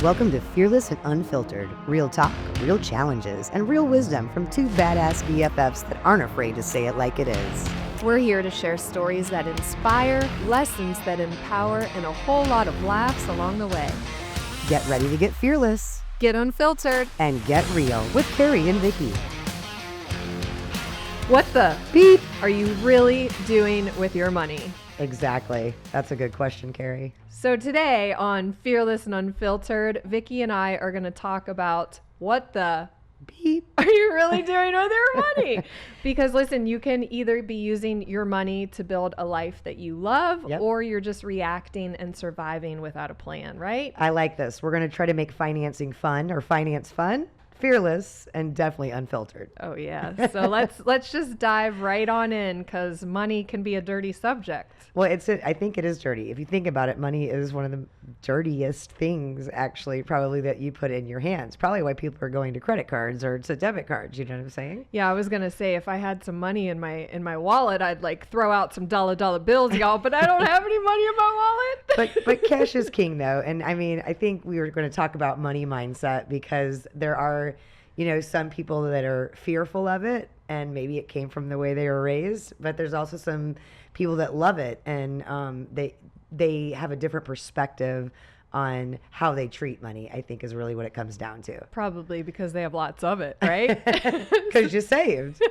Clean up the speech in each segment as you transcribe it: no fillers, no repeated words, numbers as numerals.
Welcome to Fearless and Unfiltered. Real talk, real challenges, and real wisdom from two badass BFFs that aren't afraid to say it like it is. We're here to share stories that inspire, lessons that empower, and a whole lot of laughs along the way. Get ready to get fearless Get unfiltered. and get real with Carrie and Vicki. What the beep are you really doing with your money? Exactly. That's a good question, Carrie. So today on Fearless and Unfiltered, Vicki and I are going to talk about what the Beep. are you really doing with your money? Because listen, you can either be using your money to build a life that you love, Yep. or you're just reacting and surviving without a plan, right? I like this. We're going to try to make financing fun or finance fun, fearless, and definitely unfiltered. Oh yeah. So let's just dive right on in, because money can be a dirty subject. Well, I think it is dirty. If you think about it, money is one of the dirtiest things, actually, probably that you put in your hands. Probably why people are going to credit cards or to debit cards. You know what I'm saying? Yeah, I was gonna say if I had some money in my wallet, I'd like throw out some dollar bills, y'all. But I don't have any money in my wallet. But cash is king, though. And I mean, I think we were going to talk about money mindset because there are, some people that are fearful of it, and maybe it came from the way they were raised. But there's also some people that love it, and they have a different perspective on how they treat money, I think is really what it comes down to. Probably because they have lots of it, right? Because you saved.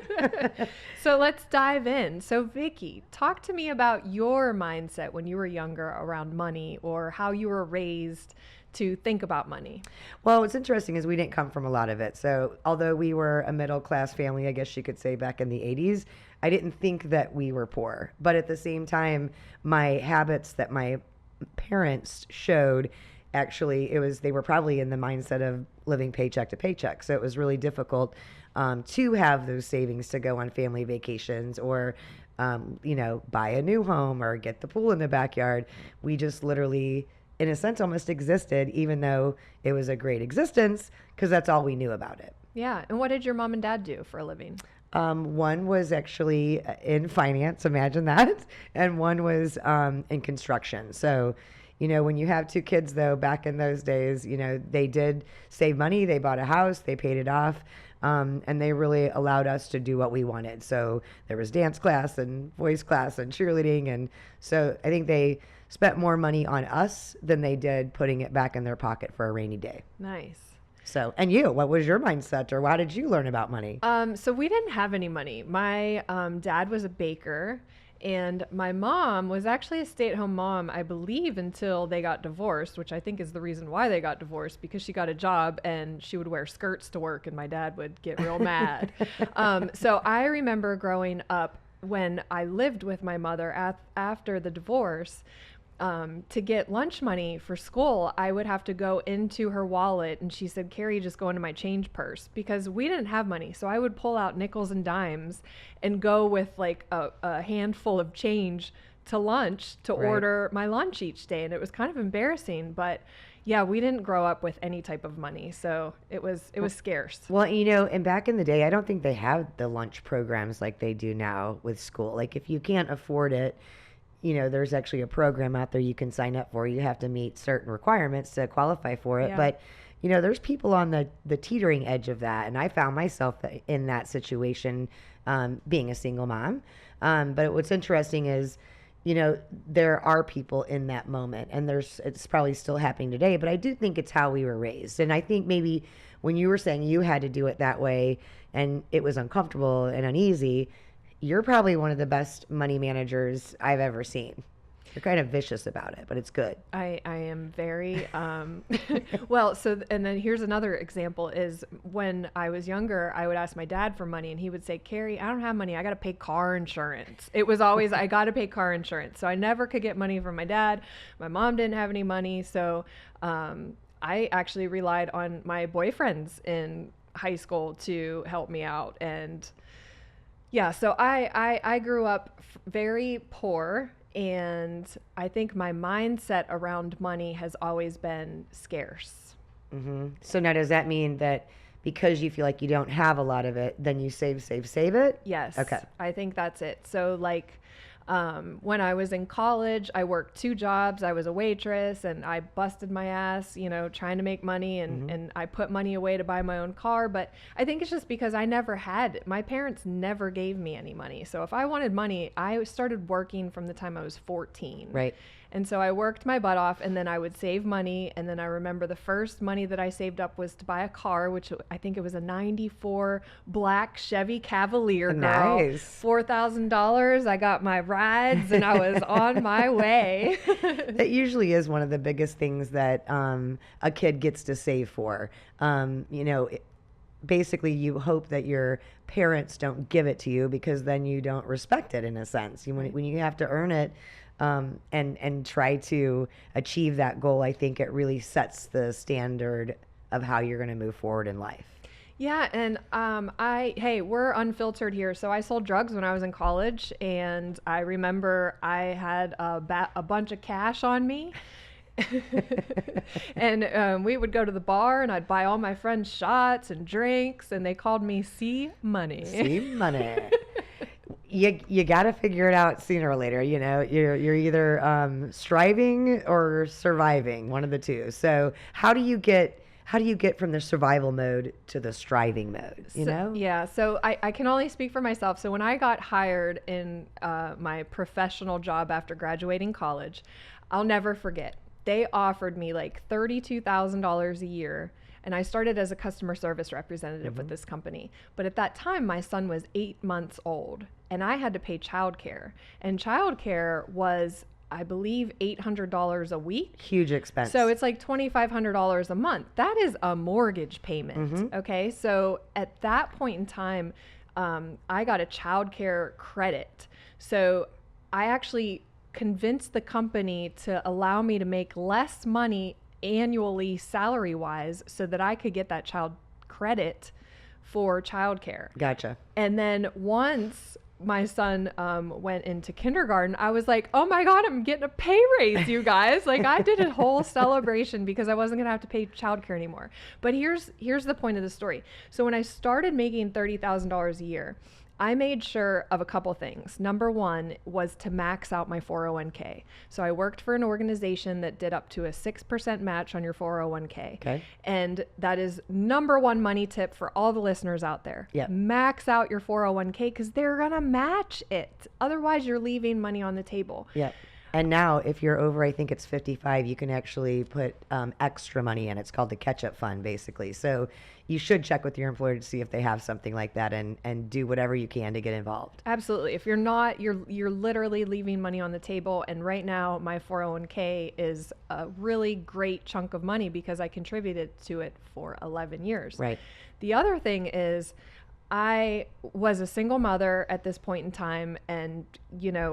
So let's dive in. So Vicki, talk to me about your mindset when you were younger around money, or how you were raised to think about money. Well, what's interesting is we didn't come from a lot of it. So although we were a middle class family, I guess you could say back in the 80s, I didn't think that we were poor. But at the same time, my habits that my parents showed, actually, they were probably in the mindset of living paycheck to paycheck. So it was really difficult to have those savings to go on family vacations or, buy a new home or get the pool in the backyard. We just literally, in a sense, almost existed, even though it was a great existence, because that's all we knew about it. Yeah. And what did your mom and dad do for a living? One was actually in finance, imagine that, and one was in construction. So, when you have two kids, though, back in those days, they did save money, they bought a house, they paid it off, and they really allowed us to do what we wanted. So there was dance class and voice class and cheerleading, and so I think they spent more money on us than they did putting it back in their pocket for a rainy day. Nice. So, and you, what was your mindset, or how did you learn about money? So we didn't have any money. My dad was a baker, and my mom was actually a stay-at-home mom, I believe, until they got divorced, which I think is the reason why they got divorced, because she got a job and she would wear skirts to work and my dad would get real mad. So I remember growing up when I lived with my mother after the divorce. To get lunch money for school, I would have to go into her wallet, and she said, "Carrie, just go into my change purse," because we didn't have money. So I would pull out nickels and dimes and go with like a handful of change to lunch to Right. order my lunch each day. And it was kind of embarrassing, but yeah, we didn't grow up with any type of money. So it was scarce. Well, and back in the day, I don't think they had the lunch programs like they do now with school. Like if you can't afford it, there's actually a program out there you can sign up for. You have to meet certain requirements to qualify for it. Yeah. But, there's people on the teetering edge of that. And I found myself in that situation being a single mom. But what's interesting is, there are people in that moment, and it's probably still happening today. But I do think it's how we were raised. And I think maybe when you were saying you had to do it that way and it was uncomfortable and uneasy, you're probably one of the best money managers I've ever seen. You're kind of vicious about it, but it's good. I am very, well, so, and then here's another example is when I was younger, I would ask my dad for money and he would say, "Carrie, I don't have money. I got to pay car insurance." It was always, I got to pay car insurance. So I never could get money from my dad. My mom didn't have any money. So I actually relied on my boyfriends in high school to help me out. And yeah, so I grew up very poor, and I think my mindset around money has always been scarce. Mm-hmm. So now does that mean that because you feel like you don't have a lot of it, then you save it? Yes. Okay. I think that's it. So like When I was in college, I worked 2 jobs. I was a waitress and I busted my ass, trying to make money, and I put money away to buy my own car. But I think it's just because I never had, my parents never gave me any money. So if I wanted money, I started working from the time I was 14. Right. And so I worked my butt off, and then I would save money. And then I remember the first money that I saved up was to buy a car, which I think it was a 94 black Chevy Cavalier, girl. Nice. $4,000. I got my rides and I was on my way. That usually is one of the biggest things that a kid gets to save for. Basically, you hope that your parents don't give it to you, because then you don't respect it in a sense. When you have to earn it, and try to achieve that goal, I think it really sets the standard of how you're going to move forward in life. Yeah, and hey, we're unfiltered here. So I sold drugs when I was in college, and I remember I had a bunch of cash on me. And we would go to the bar, and I'd buy all my friends shots and drinks, and they called me C Money. C Money. You got to figure it out sooner or later. You're either striving or surviving, one of the two. So how do you get from the survival mode to the striving mode? Yeah. So I can only speak for myself. So when I got hired in my professional job after graduating college, I'll never forget. They offered me like $32,000 a year. And I started as a customer service representative with this company. But at that time, my son was 8 months old, and I had to pay childcare. And childcare was, I believe, $800 a week. Huge expense. So it's like $2,500 a month. That is a mortgage payment. Okay. So at that point in time, I got a childcare credit. So I actually convinced the company to allow me to make less money annually salary wise, so that I could get that child credit for childcare. Gotcha. And then once my son went into kindergarten, I was like, oh my God, I'm getting a pay raise, you guys. Like, I did a whole celebration because I wasn't gonna have to pay childcare anymore. But here's the point of the story. So when I started making $30,000 a year, I made sure of a couple things. Number one was to max out my 401k. So I worked for an organization that did up to a 6% match on your 401k. Okay. And that is number one money tip for all the listeners out there. Yep. Max out your 401k, because they're going to match it. Otherwise, you're leaving money on the table. Yep. And now, if you're over, I think it's 55, you can actually put extra money in. It's called the catch-up fund, basically. So you should check with your employer to see if they have something like that, and do whatever you can to get involved. Absolutely. If you're not, you're literally leaving money on the table. And right now, my 401k is a really great chunk of money because I contributed to it for 11 years. Right. The other thing is, I was a single mother at this point in time, and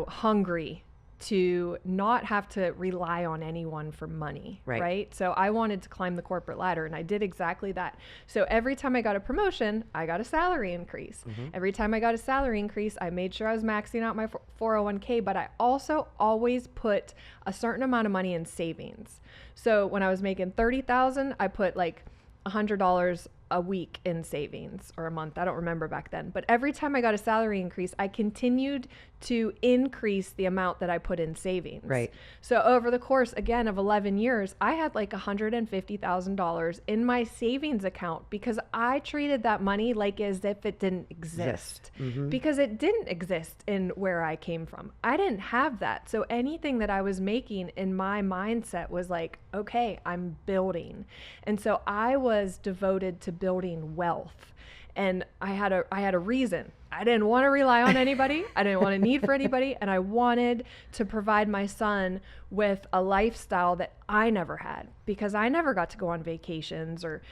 hungry to not have to rely on anyone for money, right? So I wanted to climb the corporate ladder, and I did exactly that. So every time I got a promotion, I got a salary increase. Every time I got a salary increase, I made sure I was maxing out my 401k, but I also always put a certain amount of money in savings. So when I was making $30,000, I put like $100 a week in savings, or a month. I don't remember back then. But every time I got a salary increase, I continued to increase the amount that I put in savings. Right. So over the course, again, of 11 years, I had like $150,000 in my savings account, because I treated that money like as if it didn't exist. Because it didn't exist in where I came from. I didn't have that. So anything that I was making in my mindset was like, okay, I'm building. And so I was devoted to building wealth. And I had a reason. I didn't want to rely on anybody. I didn't want to need for anybody. And I wanted to provide my son with a lifestyle that I never had, because I never got to go on vacations or,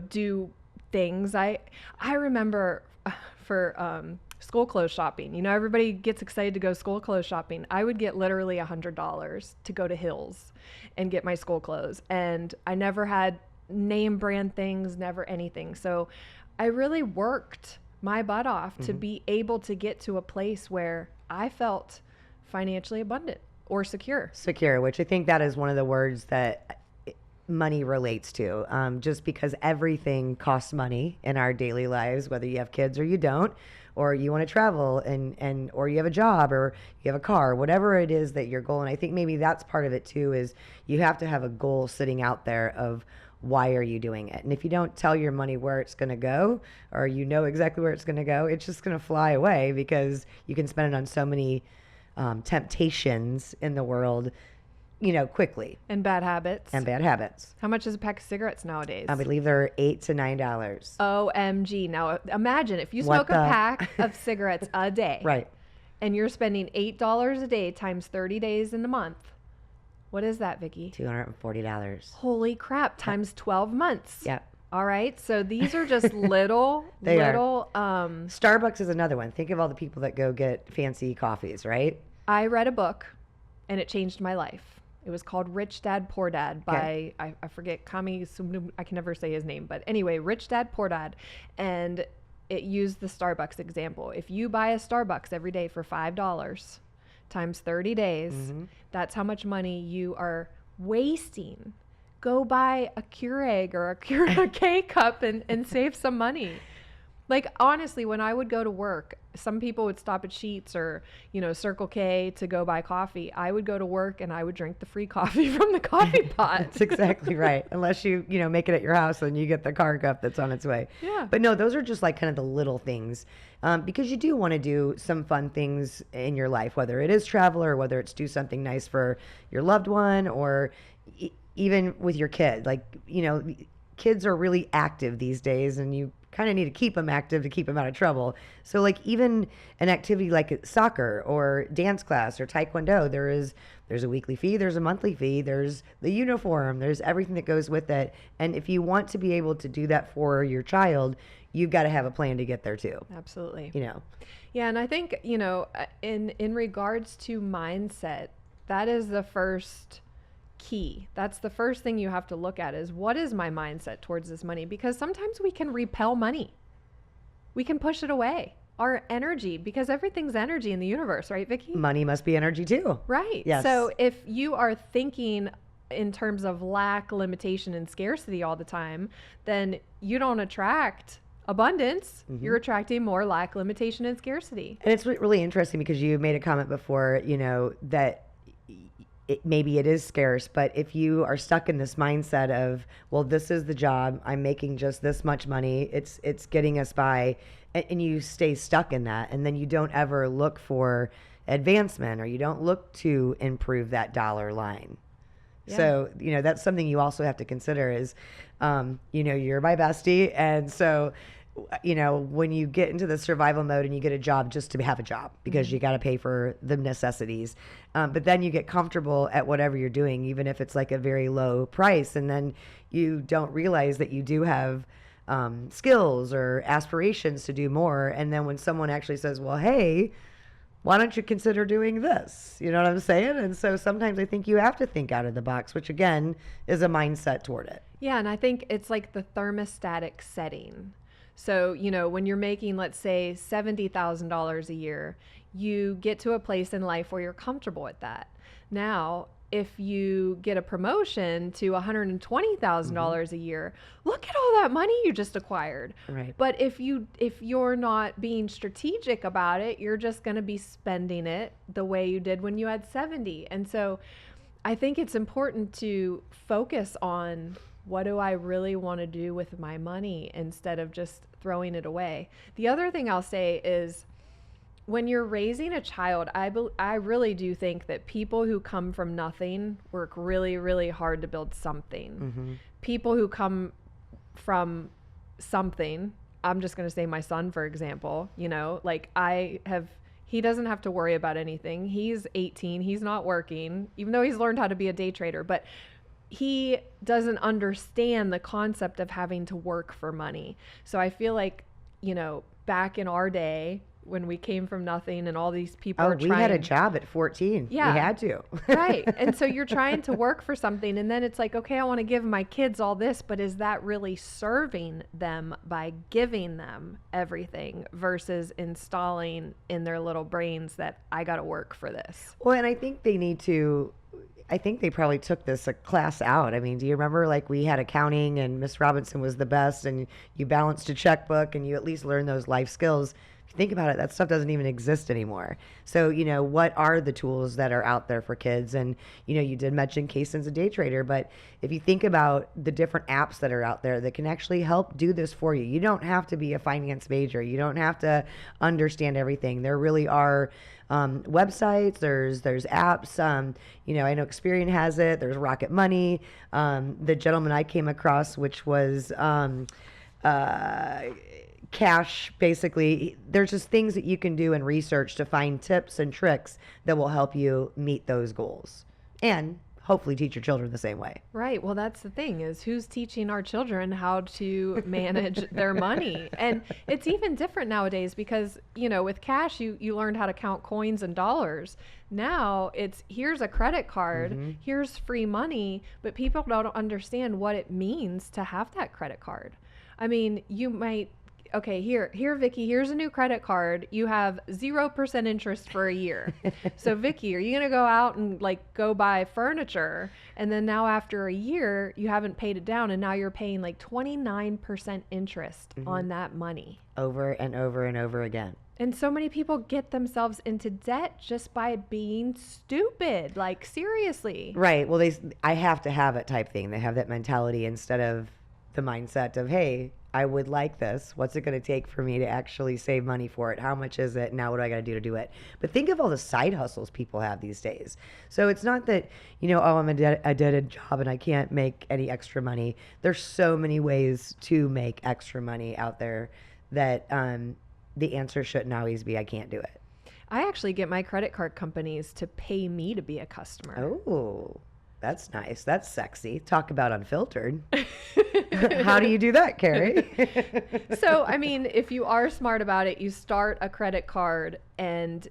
do things. I remember for school clothes shopping, everybody gets excited to go school clothes shopping. I would get literally $100 to go to Hills and get my school clothes. And I never had name brand things, never anything. So I really worked my butt off to be able to get to a place where I felt financially abundant or secure. Secure, which I think that is one of the words that money relates to, just because everything costs money in our daily lives, whether you have kids or you don't, or you want to travel and or you have a job or you have a car, whatever it is that your goal. And I think maybe that's part of it too, is you have to have a goal sitting out there of why are you doing it? And if you don't tell your money where it's going to go, or you know exactly where it's going to go, it's just going to fly away because you can spend it on so many temptations in the world, quickly. And bad habits. And bad habits. How much is a pack of cigarettes nowadays? I believe they're $8 to $9. OMG. Now imagine if you smoke a pack of cigarettes a day. Right. And you're spending $8 a day times 30 days in the month. What is that, Vicki? $240. Holy crap, times 12 months. Yep. All right. So these are just little. Starbucks is another one. Think of all the people that go get fancy coffees, right? I read a book and it changed my life. It was called Rich Dad, Poor Dad by, I forget, Kami, I can never say his name. But anyway, Rich Dad, Poor Dad. And it used the Starbucks example. If you buy a Starbucks every day for $5 times 30 days, that's how much money you are wasting. Go buy a Keurig or a K-cup and save some money. Like, honestly, when I would go to work, some people would stop at Sheetz or, Circle K to go buy coffee. I would go to work and I would drink the free coffee from the coffee pot. That's exactly right. Unless you make it at your house and you get the car cup that's on its way. Yeah. But no, those are just like kind of the little things. Because you do want to do some fun things in your life, whether it is travel or whether it's do something nice for your loved one or even with your kid. Like, kids are really active these days and you kind of need to keep them active to keep them out of trouble. So like even an activity like soccer or dance class or taekwondo, there's a weekly fee, there's a monthly fee, there's the uniform, there's everything that goes with it. And if you want to be able to do that for your child, you've got to have a plan to get there too. Absolutely. Yeah, and I think, in regards to mindset, that is the first key. That's the first thing you have to look at is, what is my mindset towards this money? Because sometimes we can repel money. We can push it away. Our energy, because everything's energy in the universe, right, Vicki? Money must be energy too. Right. Yes. So if you are thinking in terms of lack, limitation, and scarcity all the time, then you don't attract abundance. You're attracting more lack, limitation, and scarcity. And it's really interesting because you made a comment before, that maybe it is scarce, but if you are stuck in this mindset of, well, this is the job, I'm making just this much money, it's getting us by, and you stay stuck in that, and then you don't ever look for advancement or you don't look to improve that dollar line. Yeah. So, that's something you also have to consider is, you're my bestie. And so, when you get into the survival mode and you get a job just to have a job because you got to pay for the necessities. But then you get comfortable at whatever you're doing, even if it's like a very low price. And then you don't realize that you do have skills or aspirations to do more. And then when someone actually says, well, hey, why don't you consider doing this? You know what I'm saying? And so sometimes I think you have to think out of the box, which again is a mindset toward it. Yeah. And I think it's like the thermostatic setting. So, when you're making, let's say, $70,000 a year, you get to a place in life where you're comfortable with that. Now, if you get a promotion to $120,000 a year, look at all that money you just acquired. Right. But if you're not being strategic about it, you're just going to be spending it the way you did when you had 70. And so I think it's important to focus on, what do I really want to do with my money instead of just throwing it away? The other thing I'll say is, when you're raising a child, I really do think that people who come from nothing work really, really hard to build something. People who come from something, I'm just going to say my son, for example, he doesn't have to worry about anything. He's 18. He's not working, even though he's learned how to be a day trader. But he doesn't understand the concept of having to work for money. So I feel like, back in our day when we came from nothing and all these people were trying. We had a job at 14. Yeah. We had to. Right. And so you're trying to work for something, and then it's like, okay, I want to give my kids all this, but is that really serving them by giving them everything versus installing in their little brains that I got to work for this? Well, and I think they need to, I think they probably took this a class out. I mean, do you remember like we had accounting and Miss Robinson was the best and you balanced a checkbook and you at least learned those life skills? If you think about it, that stuff doesn't even exist anymore. So, what are the tools that are out there for kids? And, you did mention Kason's a day trader, but if you think about the different apps that are out there that can actually help do this for you, you don't have to be a finance major. You don't have to understand everything. There really are websites, there's apps. I know Experian has it. There's Rocket Money. The gentleman I came across, which was Cash, basically, there's just things that you can do and research to find tips and tricks that will help you meet those goals and hopefully teach your children the same way. Right. Well, that's the thing, is who's teaching our children how to manage their money? And it's even different nowadays because, with cash, you learned how to count coins and dollars. Now it's here's a credit card, here's free money, but people don't understand what it means to have that credit card. I mean, you might, okay, here, Vicki, here's a new credit card. You have 0% interest for a year. So Vicki, are you going to go out and go buy furniture? And then now after a year, you haven't paid it down. And now you're paying 29% interest on that money. Over and over and over again. And so many people get themselves into debt just by being stupid. Seriously. Right. Well, I have to have it type thing. They have that mentality instead of the mindset of, hey, I would like this. What's it going to take for me to actually save money for it? How much is it? Now what do I got to do to do it? But think of all the side hustles people have these days. So it's not that, I'm a dead job and I can't make any extra money. There's so many ways to make extra money out there that the answer shouldn't always be, I can't do it. I actually get my credit card companies to pay me to be a customer. Oh, that's nice. That's sexy. Talk about unfiltered. How do you do that, Carrie? So, I mean, if you are smart about it, you start a credit card and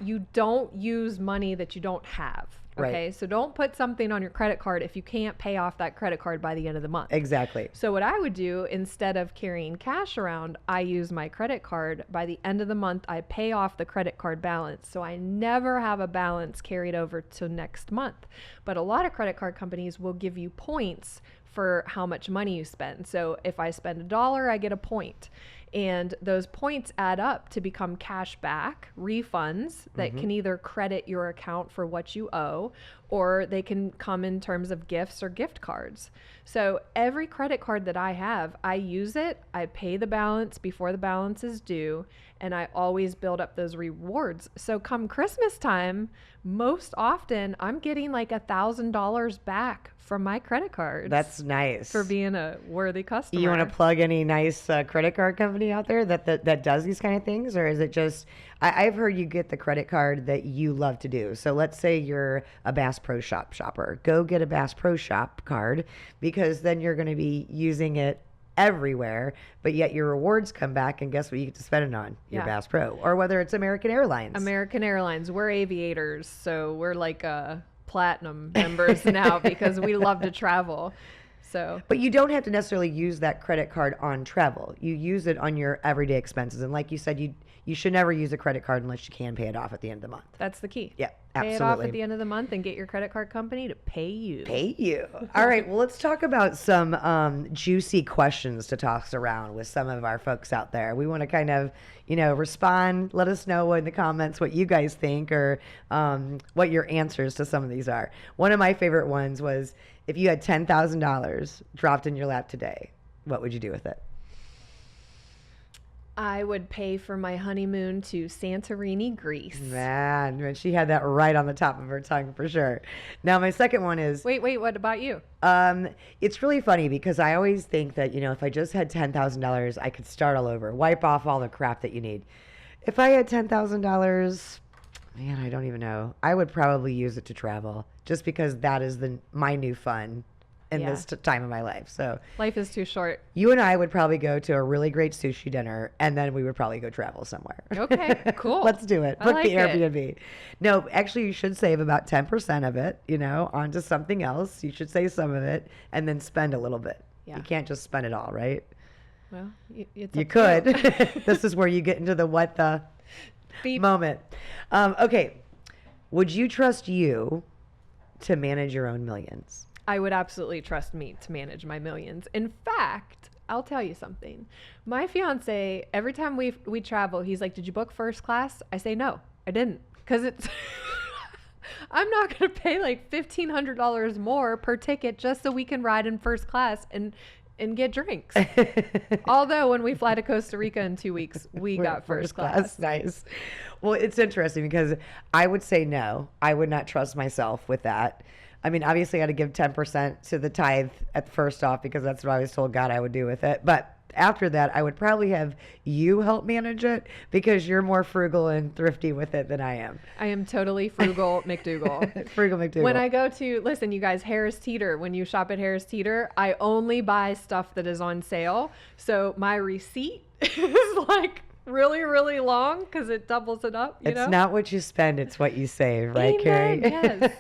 you don't use money that you don't have. Okay. Right. So don't put something on your credit card if you can't pay off that credit card by the end of the month. Exactly. So what I would do, instead of carrying cash around, I use my credit card. By the end of the month, I pay off the credit card balance. So I never have a balance carried over to next month. But a lot of credit card companies will give you points for how much money you spend. So if I spend $1, I get a point. And those points add up to become cash back refunds that can either credit your account for what you owe, or they can come in terms of gifts or gift cards. So every credit card that I have, I use it, I pay the balance before the balance is due, and I always build up those rewards. So come Christmas time, most often I'm getting $1,000 back from my credit cards. That's nice. For being a worthy customer. You want to plug any nice credit card company out there that does these kind of things? Or is it just, I've heard you get the credit card that you love to do. So let's say you're a Bass Pro Shop shopper. Go get a Bass Pro Shop card, because then you're going to be using it everywhere, but yet your rewards come back and guess what you get to spend it on? Your Bass Pro. Or whether it's American Airlines. American Airlines. We're aviators, so we're platinum members now because we love to travel. So, but you don't have to necessarily use that credit card on travel. You use it on your everyday expenses. And like you said, you should never use a credit card unless you can pay it off at the end of the month. That's the key. Yeah, absolutely. Pay it off at the end of the month and get your credit card company to pay you. Pay you. All right. Well, let's talk about some juicy questions to toss around with some of our folks out there. We want to kind of, respond. Let us know in the comments what you guys think, or what your answers to some of these are. One of my favorite ones was, if you had $10,000 dropped in your lap today, what would you do with it? I would pay for my honeymoon to Santorini, Greece. Man, she had that right on the top of her tongue for sure. Now, my second one is... Wait, what about you? It's really funny because I always think that, if I just had $10,000, I could start all over, wipe off all the crap that you need. If I had $10,000, man, I don't even know. I would probably use it to travel, just because that is my new fun in this time of my life. So life is too short. You and I would probably go to a really great sushi dinner, and then we would probably go travel somewhere. Okay, cool. Let's do it. Book like the Airbnb. No, actually, you should save about 10% of it, onto something else. You should save some of it and then spend a little bit. Yeah. You can't just spend it all, right? Well, you could. This is where you get into the what the beep moment. Okay. Would you trust you to manage your own millions? I would absolutely trust me to manage my millions. In fact, I'll tell you something. My fiance, every time we travel, he's like, "Did you book first class?" I say, "No, I didn't." Because it's, I'm not going to pay like $1,500 more per ticket just so we can ride in first class and get drinks. Although when we fly to Costa Rica in 2 weeks, we got first class. Nice. Well, it's interesting because I would say no. I would not trust myself with that. I mean, obviously, I got to give 10% to the tithe at first off because that's what I was told God I would do with it. But after that, I would probably have you help manage it because you're more frugal and thrifty with it than I am. I am totally frugal McDougal. Frugal McDougal. When I go to, listen, you guys, Harris Teeter, when you shop at Harris Teeter, I only buy stuff that is on sale. So my receipt is like really, really long because it doubles it up. It's not what you spend, it's what you save, right, Carrie? Yes.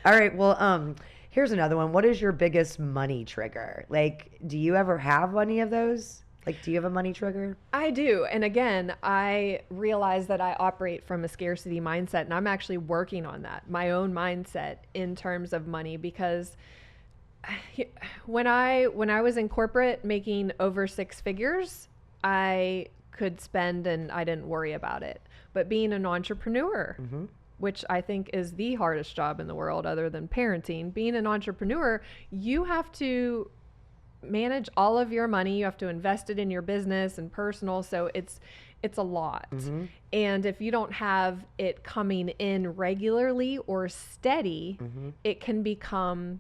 All right. Well, here's another one. What is your biggest money trigger? Like, do you ever have any of those? Like, do you have a money trigger? I do. And again, I realize that I operate from a scarcity mindset, and I'm actually working on that, my own mindset in terms of money, because when I was in corporate making over six figures, I could spend and I didn't worry about it. But being an entrepreneur, which I think is the hardest job in the world other than parenting, being an entrepreneur, you have to manage all of your money. You have to invest it in your business and personal. So it's a lot. And if you don't have it coming in regularly or steady, it can become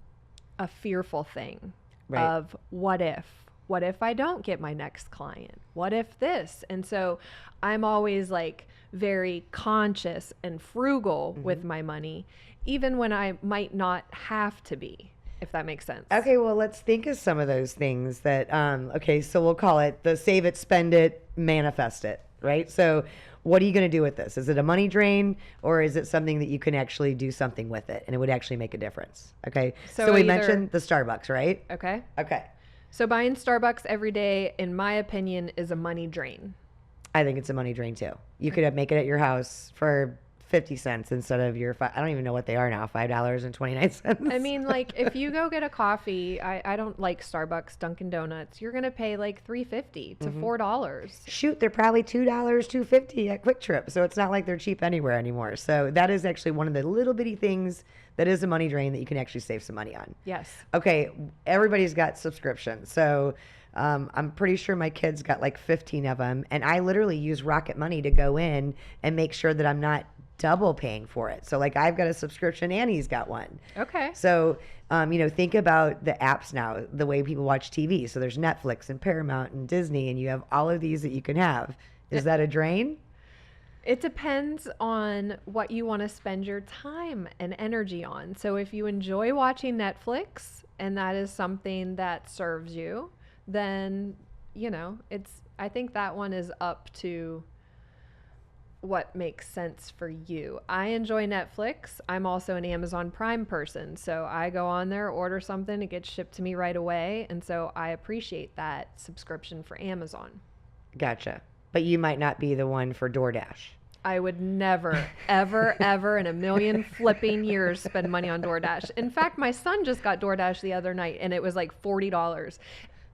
a fearful thing of what if? What if I don't get my next client? What if this? And so I'm always like very conscious and frugal with my money, even when I might not have to be, if that makes sense. Okay, well, let's think of some of those things that, okay, so we'll call it the save it, spend it, manifest it, right? So what are you going to do with this? Is it a money drain or is it something that you can actually do something with it and it would actually make a difference? Okay, so we mentioned the Starbucks, right? Okay. Okay. So buying Starbucks every day, in my opinion, is a money drain. I think it's a money drain too. You could make it at your house for 50 cents instead of your I don't even know what they are now, $5.29. I mean, like if you go get a coffee, I don't like Starbucks, Dunkin' Donuts, you're gonna pay like $3.50 to $4. Shoot, they're probably $2, $2.50 at Quick Trip, so it's not like they're cheap anywhere anymore. So that is actually one of the little bitty things that is a money drain that you can actually save some money on. Yes. Okay, everybody's got subscriptions, so I'm pretty sure my kids got like 15 of them, and I literally use Rocket Money to go in and make sure that I'm not double paying for it. So like I've got a subscription and he's got one. Okay. So, think about the apps now, the way people watch TV. So there's Netflix and Paramount and Disney, and you have all of these that you can have. Is that a drain? It depends on what you want to spend your time and energy on. So if you enjoy watching Netflix and that is something that serves you, then, I think that one is up to what makes sense for you. I enjoy Netflix. I'm also an Amazon Prime person. So I go on there, order something, it gets shipped to me right away. And so I appreciate that subscription for Amazon. Gotcha. But you might not be the one for DoorDash. I would never, ever, ever in a million flipping years spend money on DoorDash. In fact, my son just got DoorDash the other night and it was like $40.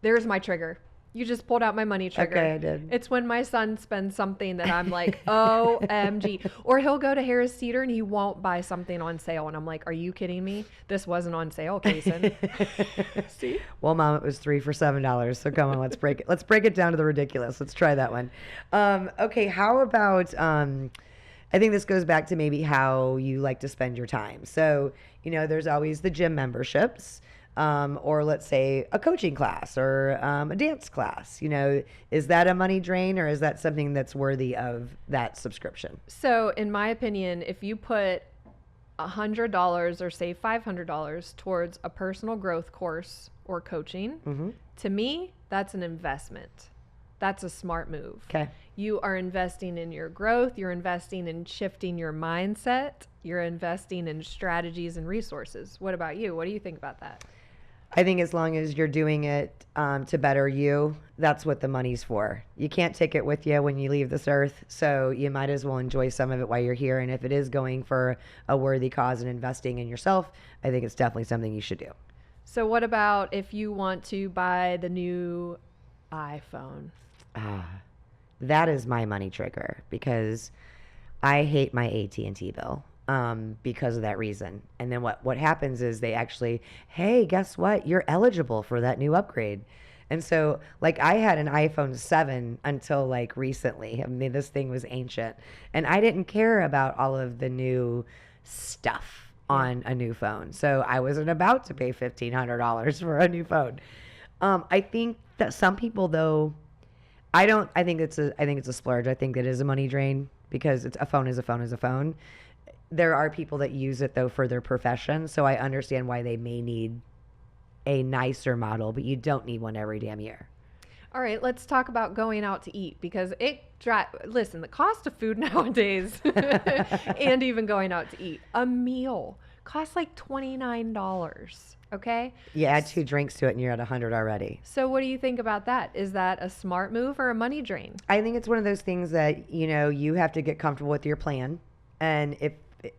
There's my trigger. You just pulled out my money trigger. Okay, I did. It's when my son spends something that I'm like, OMG. Or he'll go to Harris Teeter and he won't buy something on sale. And I'm like, are you kidding me? This wasn't on sale, Kaysen. See? Well, Mom, it was 3 for $7. So come on, let's break it. Let's break it down to the ridiculous. Let's try that one. Okay, how about, I think this goes back to maybe how you like to spend your time. So, there's always the gym memberships. Or let's say a coaching class or a dance class, is that a money drain or is that something that's worthy of that subscription? So in my opinion, if you put $100 or say $500 towards a personal growth course or coaching, to me, that's an investment. That's a smart move. Okay. You are investing in your growth. You're investing in shifting your mindset. You're investing in strategies and resources. What about you? What do you think about that? I think as long as you're doing it to better you, that's what the money's for. You can't take it with you when you leave this earth, so you might as well enjoy some of it while you're here. And if it is going for a worthy cause and investing in yourself, I think it's definitely something you should do. So what about if you want to buy the new iPhone? Ah, that is my money trigger because I hate my AT&T bill because of that reason. And then what happens is they actually, hey, guess what? You're eligible for that new upgrade. And so, like, I had an iPhone 7 until like recently. I mean, this thing was ancient, and I didn't care about all of the new stuff on a new phone. So I wasn't about to pay $1,500 for a new phone. I think that some people, though, I don't. I think it's a splurge. I think it is a money drain because it's a phone is a phone is a phone. There are people that use it though for their profession, so I understand why they may need a nicer model, but you don't need one every damn year. All right, let's talk about going out to eat because listen, the cost of food nowadays and even going out to eat, a meal costs like $29, okay? You add 2 drinks to it and you're at 100 already. So what do you think about that? Is that a smart move or a money drain? I think it's one of those things that, you have to get comfortable with your plan. And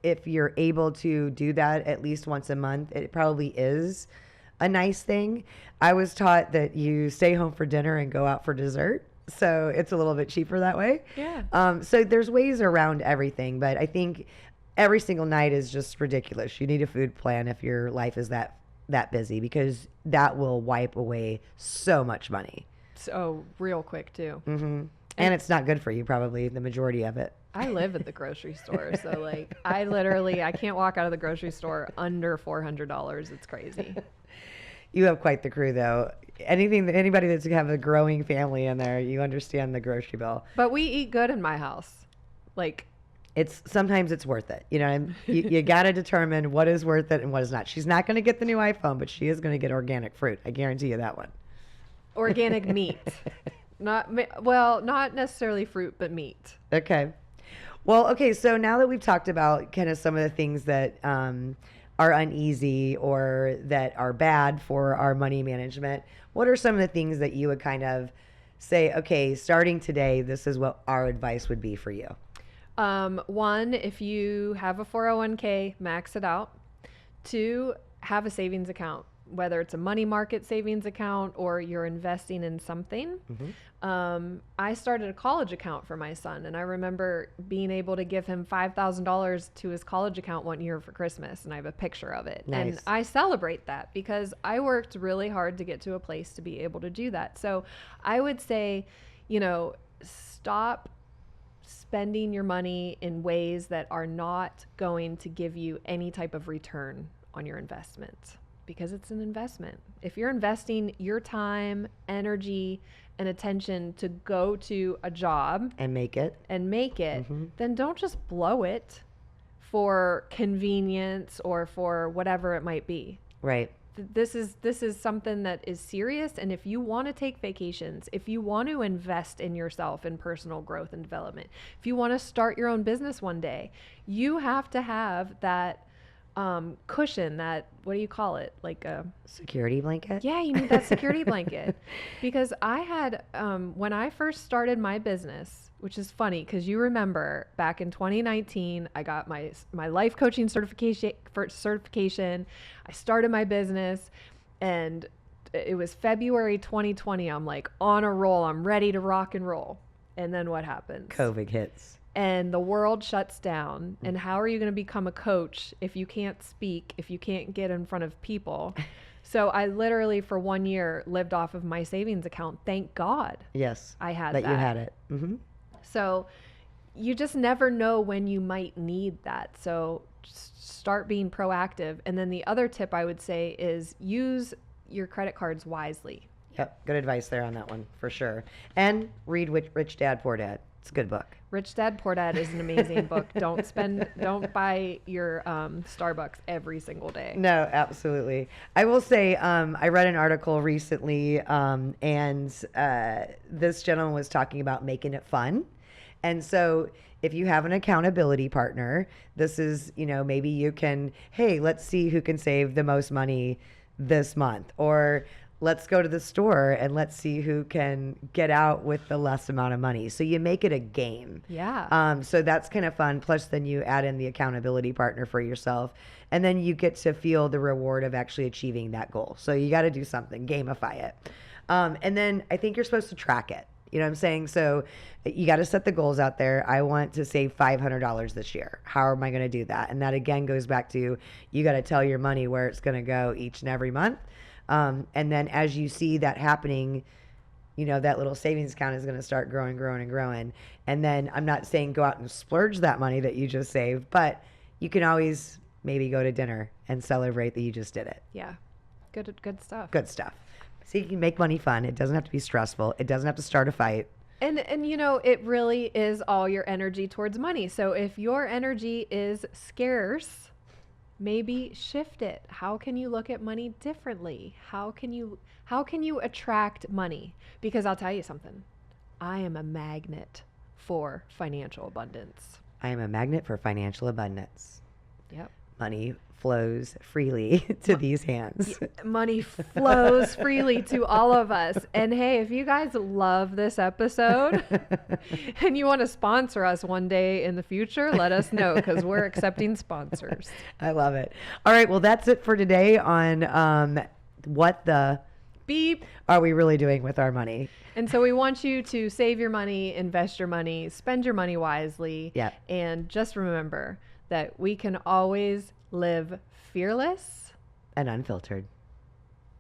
if you're able to do that at least once a month, it probably is a nice thing. I was taught that you stay home for dinner and go out for dessert. So it's a little bit cheaper that way. Yeah. So there's ways around everything, but I think every single night is just ridiculous. You need a food plan if your life is that busy because that will wipe away so much money. So real quick too. Mm-hmm. And it's not good for you, probably the majority of it. I live at the grocery store, so like I can't walk out of the grocery store under $400. It's crazy. You have quite the crew, though. Anybody that's have a growing family in there, you understand the grocery bill. But we eat good in my house. Like, Sometimes it's worth it. You got to determine what is worth it and what is not. She's not going to get the new iPhone, but she is going to get organic fruit. I guarantee you that one. Organic meat. Not necessarily fruit, but meat. Okay. Well, okay. So now that we've talked about kind of some of the things that are uneasy or that are bad for our money management, what are some of the things that you would kind of say, okay, starting today, this is what our advice would be for you? One, if you have a 401k, max it out. 2, have a savings account, whether it's a money market savings account or you're investing in something. Mm-hmm. I started a college account for my son, and I remember being able to give him $5,000 to his college account one year for Christmas, and I have a picture of it. Nice. And I celebrate that because I worked really hard to get to a place to be able to do that. So I would say, stop spending your money in ways that are not going to give you any type of return on your investment, because it's an investment. If you're investing your time, energy, and attention to go to a job And make it. Mm-hmm. then don't just blow it for convenience or for whatever it might be. Right. This is something that is serious, and if you want to take vacations, if you want to invest in yourself in personal growth and development, if you want to start your own business one day, you have to have that cushion, that, what do you call it? Like a security blanket? Yeah, you need that security blanket. Because I had, when I first started my business, which is funny because you remember back in 2019, I got my life coaching certification. I started my business, and it was February 2020. I'm like on a roll. I'm ready to rock and roll. And then what happens? COVID hits. And the world shuts down. And how are you going to become a coach if you can't speak, if you can't get in front of people? So I literally, for 1 year, lived off of my savings account. Thank God. Yes. I had that. That you had it. Mm-hmm. So you just never know when you might need that. So just start being proactive. And then the other tip I would say is use your credit cards wisely. Yep. Good advice there on that one, for sure. And read Rich Dad, Poor Dad. It's a good book. Rich Dad, Poor Dad is an amazing book. Don't buy your Starbucks every single day. No, absolutely. I will say, I read an article recently, and this gentleman was talking about making it fun. And so if you have an accountability partner, this is, maybe you can, hey, let's see who can save the most money this month, or let's go to the store and let's see who can get out with the less amount of money. So you make it a game. Yeah. So that's kind of fun. Plus then you add in the accountability partner for yourself, and then you get to feel the reward of actually achieving that goal. So you got to do something, gamify it. And then I think you're supposed to track it. You know what I'm saying? So you got to set the goals out there. I want to save $500 this year. How am I going to do that? And that again goes back to, you got to tell your money where it's going to go each and every month. And then as you see that happening, that little savings account is going to start growing. And then I'm not saying go out and splurge that money that you just saved, but you can always maybe go to dinner and celebrate that you just did it. Yeah. Good stuff. Good stuff. So you can make money fun. It doesn't have to be stressful. It doesn't have to start a fight. And it really is all your energy towards money. So if your energy is scarce, maybe shift it. How can you look at money differently? How can you attract money? Because I'll tell you something. I am a magnet for financial abundance. I am a magnet for financial abundance. Yep. Money flows freely to these hands. Money flows freely to all of us. And hey, if you guys love this episode and you want to sponsor us one day in the future, let us know, because we're accepting sponsors. I love it. All right. Well, that's it for today on what the beep are we really doing with our money. And so we want you to save your money, invest your money, spend your money wisely. Yep. And just remember that we can always live fearless and unfiltered.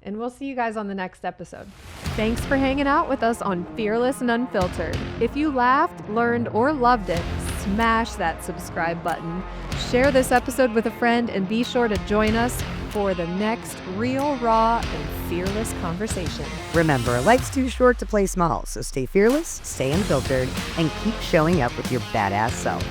And we'll see you guys on the next episode. Thanks for hanging out with us on Fearless and Unfiltered. If you laughed, learned, or loved it, smash that subscribe button. Share this episode with a friend, and be sure to join us for the next real, raw, and fearless conversation. Remember, life's too short to play small, so stay fearless, stay unfiltered, and keep showing up with your badass self.